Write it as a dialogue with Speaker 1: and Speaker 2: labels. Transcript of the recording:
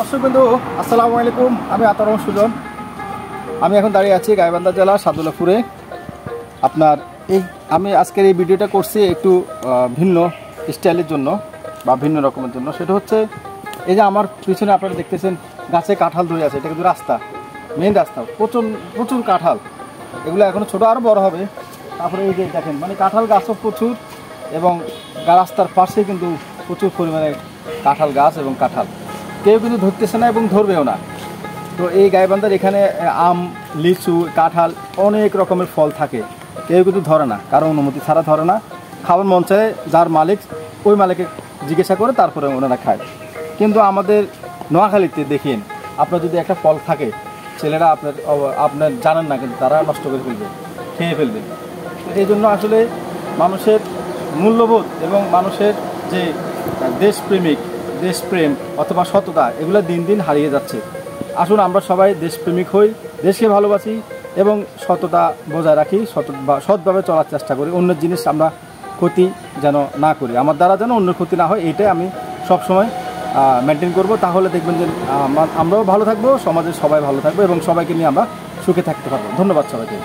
Speaker 1: দর্শকবৃন্দু আসসালামু আলাইকুম। আমি আতার রহমান সুজন। আমি এখন দাঁড়িয়ে আছি গাইবান্ধা জেলা সাদুল্লাপুরে। আপনার আমি আজকের এই ভিডিওটা করছি একটু ভিন্ন স্টাইলের জন্য বা ভিন্ন রকমের জন্য। সেটা হচ্ছে এই যে আমার পিছনে আপনারা দেখতেছেন গাছে কাঁঠাল ধরে আছে। এটা কিন্তু রাস্তা, মেন রাস্তা, প্রচুর কাঁঠাল। এগুলো এখনও ছোটো, আরও বড় হবে। তারপরে এই যে দেখেন, মানে কাঁঠাল গাছও প্রচুর এবং রাস্তার পাশে কিন্তু প্রচুর পরিমাণে কাঁঠাল গাছ এবং কাঁঠাল। কেউ কিন্তু ধরতেছে না এবং ধরবেও না। তো এই গাইবান্ধার এখানে আম, লিচু, কাঁঠাল অনেক রকমের ফল থাকে। কেউ কিন্তু ধরে না, কারো অনুমতি ছাড়া ধরে না। খাওয়ার মন চায় যার মালিক, ওই মালিককে জিজ্ঞাসা করে তারপরে ওনারা খায়। কিন্তু আমাদের নোয়াখালীতে দেখেন, আপনার যদি একটা ফল থাকে, ছেলেরা আপনার জানেন না, কিন্তু তারা নষ্ট করে ফেলবে, খেয়ে ফেলবে। এই জন্য আসলে মানুষের মূল্যবোধ এবং মানুষের যে দেশপ্রেম অথবা সততা, এগুলো দিন দিন হারিয়ে যাচ্ছে। আসুন আমরা সবাই দেশপ্রেমিক হই, দেশকে ভালোবাসি এবং সততা বজায় রাখি, সৎভাবে চলার চেষ্টা করি। অন্যের জিনিস আমরা ক্ষতি যেন না করি, আমার দ্বারা যেন অন্যের ক্ষতি না হয়, এইটাই আমি সবসময় মেনটেন করব। তাহলে দেখবেন যে আমরাও ভালো থাকবো, সমাজের সবাই ভালো থাকবো এবং সবাইকে নিয়ে আমরা সুখে থাকতে পারবো। ধন্যবাদ সবাইকে।